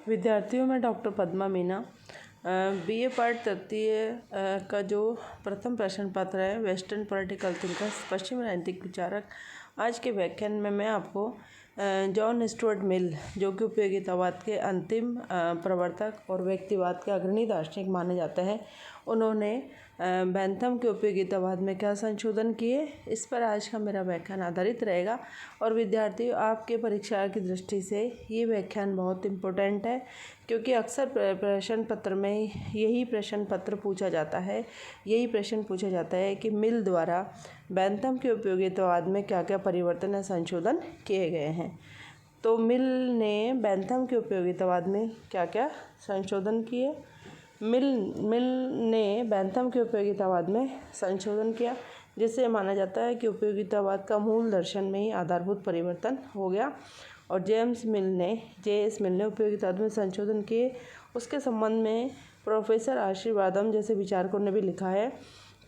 विद्यार्थियों में doctor Padma Meena BA part तृतीय का जो प्रथम प्रश्न पत्र है वेस्टर्न पॉलिटिकल थिंकर्स पश्चिमी राजनीतिक विचारक। आज के व्याख्यान में मैं आपको जॉन स्टुअर्ट मिल जो कि उपयोगितावाद के अंतिम प्रवर्तक और व्यक्तिवाद के अग्रणी दार्शनिक माने जाते हैं, उन्होंने बेंथम के उपयोगितावाद में क्या संशोधन किए, इस पर आज का मेरा व्याख्यान आधारित रहेगा। और विद्यार्थियों, आपके परीक्षा की दृष्टि से ये व्याख्यान बहुत इम्पोर्टेंट है, क्योंकि अक्सर प्रश्न पत्र में यही प्रश्न पत्र पूछा जाता है, यही प्रश्न पूछा जाता है कि मिल द्वारा बेंथम के उपयोगितावाद में क्या क्या परिवर्तन या संशोधन किए गए हैं। तो मिल ने बेंथम के उपयोगितावाद में क्या क्या संशोधन किए। मिल ने बेंथम के उपयोगितावाद में संशोधन किया, जिससे माना जाता है कि उपयोगितावाद का मूल दर्शन में ही आधारभूत परिवर्तन हो गया। और जे.एस. मिल ने उपयोगितावाद में संशोधन किए। उसके संबंध में प्रोफेसर आशीर्वादम जैसे विचारकों ने भी लिखा है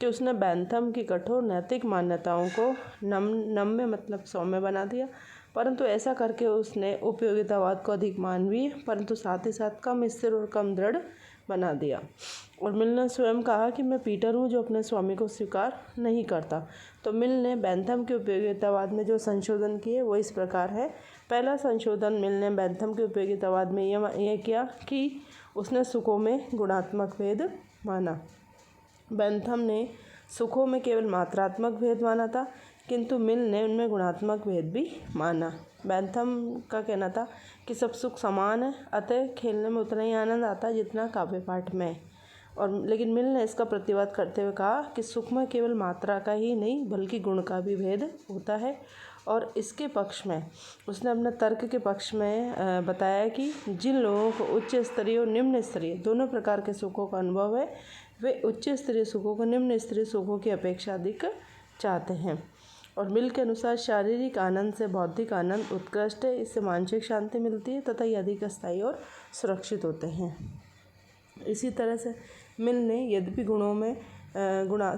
कि उसने बेंथम की कठोर नैतिक मान्यताओं को नम्य मतलब सौम्य बना दिया, परंतु ऐसा करके उसने उपयोगितावाद को अधिक मानवीय परंतु साथ ही साथ कम स्थिर और कम दृढ़ बना दिया। और मिल ने स्वयं कहा कि मैं पीटर हूँ जो अपने स्वामी को स्वीकार नहीं करता। तो मिल ने बेंथम के उपयोगितावाद में जो संशोधन किए वो इस प्रकार है। पहला संशोधन मिल ने बेंथम के उपयोगितावाद में यह किया कि उसने सुखों में गुणात्मक भेद माना। बेंथम ने सुखों में केवल मात्रात्मक भेद माना था, किंतु मिल ने उनमें गुणात्मक भेद भी माना। बेंथम का कहना था कि सब सुख समान है, अतः खेलने में उतना ही आनंद आता है जितना काव्य पाठ में। लेकिन मिल ने इसका प्रतिवाद करते हुए कहा कि सुख में केवल मात्रा का ही नहीं बल्कि गुण का भी भेद होता है। और इसके पक्ष में उसने अपने तर्क के पक्ष में बताया कि जिन लोगों को उच्च स्तरीय और निम्न स्तरीय दोनों प्रकार के सुखों का अनुभव है, वे उच्च स्तरीय सुखों को निम्न स्तरीय सुखों की अपेक्षा अधिक चाहते हैं। और मिल के अनुसार शारीरिक आनंद से बौद्धिक आनंद उत्कृष्ट है, इससे मानसिक शांति मिलती है तथा ये अधिक स्थायी और सुरक्षित होते हैं। इसी तरह से मिल ने यद्यपि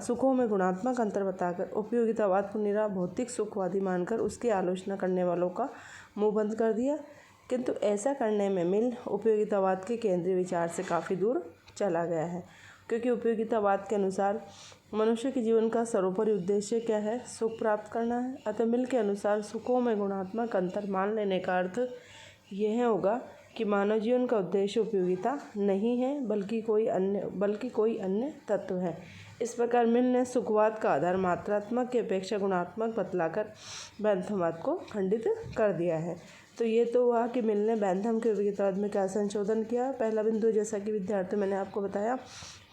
सुखों में गुणात्मक अंतर बताकर उपयोगितावाद को निरा भौतिक सुखवादी मानकर उसकी आलोचना करने वालों का मुंह बंद कर दिया, किंतु ऐसा करने में मिल उपयोगितावाद के केंद्रीय विचार से काफ़ी दूर चला गया है, क्योंकि उपयोगितावाद के अनुसार मनुष्य के जीवन का सर्वोपरि उद्देश्य क्या है? सुख प्राप्त करना है। अतः मिल के अनुसार सुखों में गुणात्मक अंतर मान लेने का अर्थ यह होगा कि मानव जीवन का उद्देश्य उपयोगिता नहीं है बल्कि कोई अन्य तत्व है। इस प्रकार मिल ने सुखवाद का आधार मात्रात्मक की अपेक्षा गुणात्मक बतलाकर बेंथमवाद को खंडित कर दिया है। तो ये तो हुआ कि मिल ने बेंथम के उपयोगितावाद में क्या संशोधन किया। पहला बिंदु, जैसा कि विद्यार्थी मैंने आपको बताया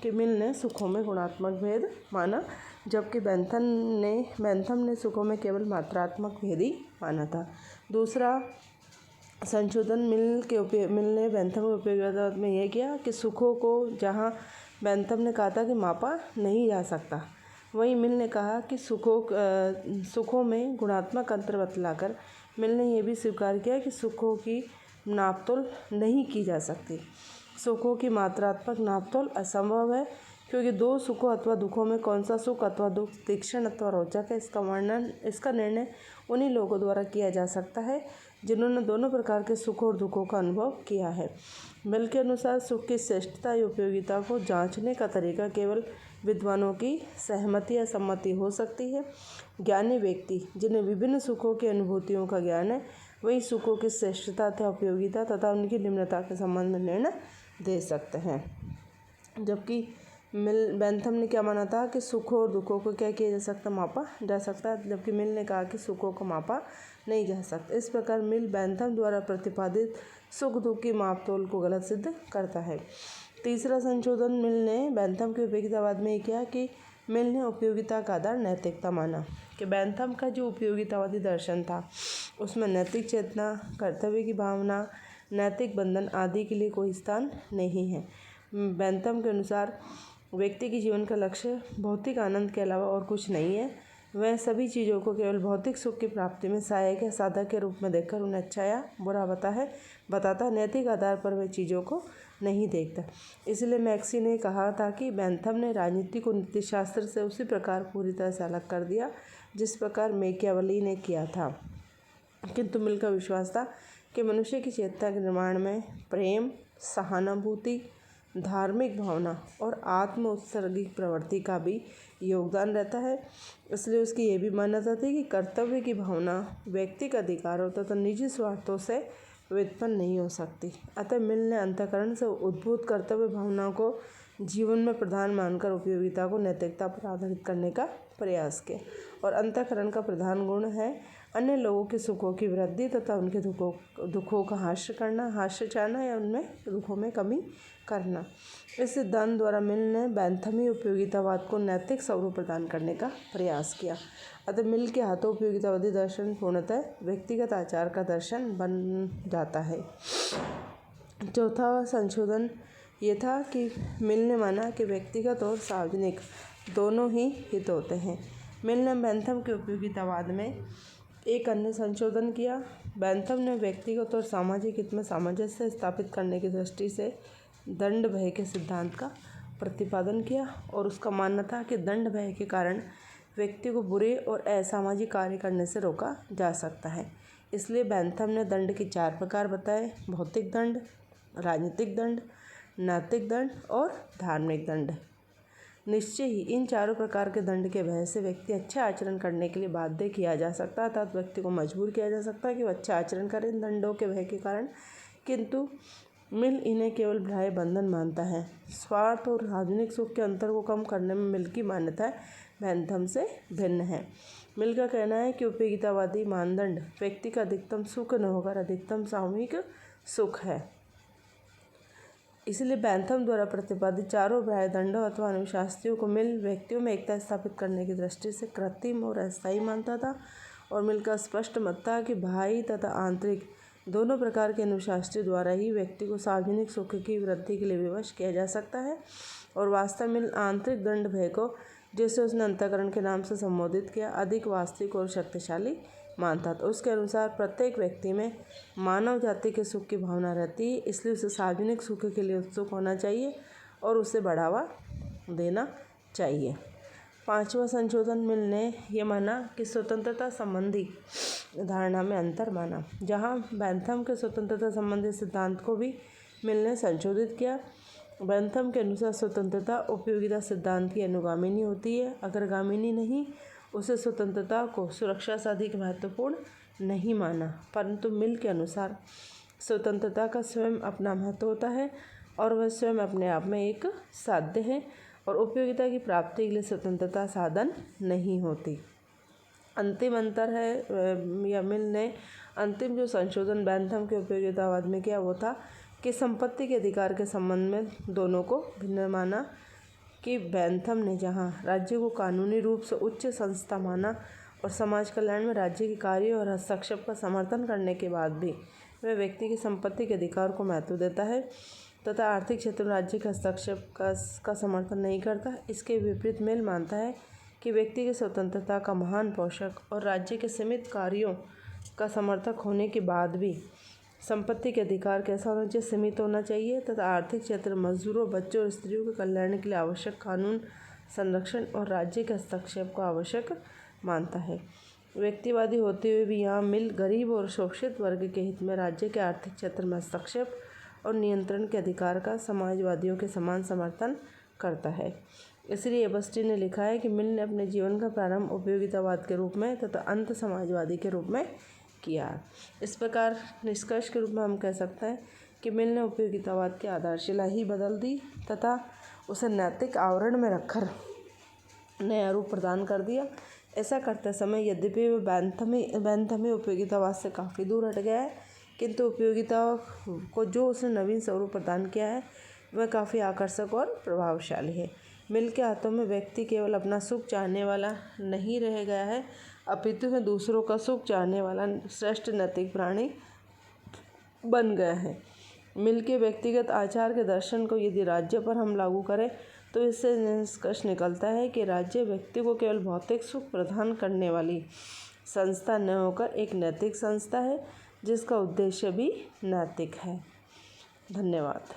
कि मिल ने सुखों में गुणात्मक भेद माना, जबकि बेंथम ने सुखों में केवल मात्रात्मक भेद ही माना था। दूसरा संशोधन मिल ने बेंथम के उपयोगितावाद में यह किया कि सुखों को जहाँ बेंथम ने कहा था कि मापा नहीं जा सकता, वहीं मिल ने कहा कि सुखों में गुणात्मक अंतर बतलाकर मिल ने यह भी स्वीकार किया कि सुखों की नापतोल नहीं की जा सकती। सुखों की मात्रात्मक नापतोल असंभव है, क्योंकि दो सुखों अथवा दुखों में कौन सा सुख अथवा दुख तीक्ष्ण अथवा रोचक है, इसका निर्णय उन्हीं लोगों द्वारा किया जा सकता है जिन्होंने दोनों प्रकार के सुखों और दुखों का अनुभव किया है। मिल के अनुसार सुख की श्रेष्ठता या उपयोगिता को जांचने का तरीका केवल विद्वानों की सहमति या सम्मति हो सकती है। ज्ञानी व्यक्ति जिन्हें विभिन्न सुखों की अनुभूतियों का ज्ञान है, वही सुखों की श्रेष्ठता तथा उपयोगिता तथा उनकी निम्नता के संबंध में निर्णय दे सकते हैं। जबकि बेंथम ने क्या माना था कि सुखों और दुखों को क्या किया जा सकता, मापा जा सकता है, जबकि मिल ने कहा कि सुखों को मापा नहीं जा सकता। इस प्रकार मिल बेंथम द्वारा प्रतिपादित सुख दुख की मापतोल को गलत सिद्ध करता है। तीसरा संशोधन मिल ने बेंथम के उपयोगितावाद में किया कि मिल ने उपयोगिता का आधार नैतिकता माना, कि बेंथम का जो उपयोगितावादी दर्शन था उसमें नैतिक चेतना, कर्तव्य की भावना, नैतिक बंधन आदि के लिए कोई स्थान नहीं है। बेंथम के अनुसार व्यक्ति के जीवन का लक्ष्य भौतिक आनंद के अलावा और कुछ नहीं है। वह सभी चीज़ों को केवल भौतिक सुख की प्राप्ति में सहायक या साधक के रूप में देखकर उन्हें अच्छा या बुरा बताता नैतिक आधार पर वह चीज़ों को नहीं देखता। इसलिए मैक्सी ने कहा था कि बेंथम ने राजनीति को नीतिशास्त्र से उसी प्रकार पूरी तरह से अलग कर दिया जिस प्रकार मैकियावेली ने किया था, किंतु मिल का विश्वास था कि मनुष्य की चेतना के निर्माण में प्रेम, सहानुभूति, धार्मिक भावना और आत्म उत्सर्गिक प्रवृत्ति का भी योगदान रहता है। इसलिए उसकी ये भी मान्यता थी कि कर्तव्य की भावना व्यक्तिगत अधिकारों तथा निजी स्वार्थों से व्युत्पन्न नहीं हो सकती। अतः मिल ने अंतःकरण से उद्भूत कर्तव्य भावना को जीवन में प्रधान मानकर उपयोगिता को नैतिकता पर आधारित करने का प्रयास किया। और अंतःकरण का प्रधान गुण है अन्य लोगों के सुखों की वृद्धि तथा उनके दुखों का हास्य चाहना या उनमें दुखों में कमी करना। इस सिद्धांत द्वारा मिल ने बैंथमी उपयोगितावाद को नैतिक स्वरूप प्रदान करने का प्रयास किया। अतः मिल के हाथों उपयोगितावादी दर्शन पूर्णतः व्यक्तिगत आचार का दर्शन बन जाता है। चौथा संशोधन ये था कि मिल ने माना कि व्यक्तिगत और सार्वजनिक दोनों ही हित होते हैं। मिल ने बैंथम के उपयोगितावाद में एक अन्य संशोधन किया। बैंथम ने व्यक्तिगत और सामाजिक हित में सामंजस्य स्थापित करने की दृष्टि से दंड भय के सिद्धांत का प्रतिपादन किया और उसका मानना था कि दंड भय के कारण व्यक्ति को बुरे और असामाजिक कार्य करने से रोका जा सकता है। इसलिए बैंथम ने दंड के 4 प्रकार बताए: भौतिक दंड, राजनीतिक दंड, नैतिक दंड और धार्मिक दंड। निश्चय ही इन चारों प्रकार के दंड के भय से व्यक्ति अच्छा आचरण करने के लिए बाध्य किया जा सकता है, अर्थात व्यक्ति को मजबूर किया जा सकता है कि वह अच्छा आचरण करे इन दंडों के भय के कारण। किंतु मिल इन्हें केवल बाह्य बंधन मानता है। स्वार्थ और सार्वजनिक सुख के अंतर को कम करने में मिल की मान्यता बैंथम से भिन्न है। मिल का कहना है कि उपयोगितावादी मानदंड व्यक्ति का अधिकतम सुख न होकर अधिकतम सामूहिक सुख है। इसलिए बैंथम द्वारा प्रतिपादित चारों बाह्य दंडों अथवा अनुशास्त्रियों को मिल व्यक्तियों में एकता स्थापित करने की दृष्टि से कृत्रिम और अस्थायी मानता था। और मिल का स्पष्ट मत था कि बाह्य तथा आंतरिक दोनों प्रकार के अनुशास्त्रियों द्वारा ही व्यक्ति को सार्वजनिक सुख की वृद्धि के लिए विवश किया जा सकता है। और वास्तव में आंतरिक दंड भय को, जिसे उसने अंतःकरण के नाम से संबोधित किया, अधिक वास्तविक और शक्तिशाली मानता था। उसके अनुसार प्रत्येक व्यक्ति में मानव जाति के सुख की भावना रहती है, इसलिए उसे सार्वजनिक सुख के लिए उत्सुक होना चाहिए और उसे बढ़ावा देना चाहिए। 5वां संशोधन मिल ने यह माना कि स्वतंत्रता संबंधी धारणा में अंतर माना। जहाँ बैंथम के स्वतंत्रता संबंधी सिद्धांत को भी मिल ने संशोधित किया। बैंथम के अनुसार स्वतंत्रता उपयोगिता सिद्धांत की अनुगामिनी होती है। अगर गामिनी नहीं, उसे स्वतंत्रता को सुरक्षा से अधिक महत्वपूर्ण नहीं माना। परंतु मिल के अनुसार स्वतंत्रता का स्वयं अपना महत्व होता है और वह स्वयं अपने आप में एक साध्य है और उपयोगिता की प्राप्ति के लिए स्वतंत्रता साधन नहीं होती। अंतिम अंतर है या मिल ने अंतिम जो संशोधन बैंथम के उपयोगितावाद में किया वो था कि संपत्ति के अधिकार के संबंध में दोनों को भिन्न माना। कि बैंथम ने जहां राज्य को कानूनी रूप से उच्च संस्था माना और समाज कल्याण में राज्य के कार्य और हस्तक्षेप का समर्थन करने के बाद भी वह व्यक्ति की संपत्ति के अधिकार को महत्व देता है तथा आर्थिक क्षेत्र में राज्य के हस्तक्षेप का समर्थन नहीं करता। इसके विपरीत मिल मानता है कि व्यक्ति की स्वतंत्रता का महान पोषक और राज्य के सीमित कार्यों का समर्थक होने के बाद भी संपत्ति के अधिकार कैसा होना चाहिए, सीमित होना चाहिए तथा आर्थिक क्षेत्र में मजदूरों, बच्चों और स्त्रियों के कल्याण के लिए आवश्यक कानून संरक्षण और राज्य के हस्तक्षेप को आवश्यक मानता है। व्यक्तिवादी होते हुए भी यहाँ मिल गरीब और शोषित वर्ग के हित में राज्य के आर्थिक क्षेत्र में हस्तक्षेप और नियंत्रण के अधिकार का समाजवादियों के समान समर्थन करता है। इसलिए एबस्टी ने लिखा है कि मिल ने अपने जीवन का प्रारंभ उपयोगितावाद के रूप में तथा अंत समाजवादी के रूप में किया। इस प्रकार निष्कर्ष के रूप में हम कह सकते हैं कि मिल ने उपयोगितावाद की आधारशिला ही बदल दी तथा उसे नैतिक आवरण में रखकर नया रूप प्रदान कर दिया। ऐसा करते समय यद्यपि वह बैंथमी उपयोगितावाद से काफ़ी दूर हट गया है, किंतु उपयोगिता को जो उसने नवीन स्वरूप प्रदान किया है वह काफ़ी आकर्षक और प्रभावशाली है। मिल के हाथों में व्यक्ति केवल अपना सुख चाहने वाला नहीं रह गया है, अपितु में दूसरों का सुख चाहने वाला श्रेष्ठ नैतिक प्राणी बन गया है। मिल के व्यक्तिगत आचार के दर्शन को यदि राज्य पर हम लागू करें तो इससे निष्कर्ष निकलता है कि राज्य व्यक्ति को केवल भौतिक सुख प्रदान करने वाली संस्था न होकर एक नैतिक संस्था है जिसका उद्देश्य भी नैतिक है। धन्यवाद।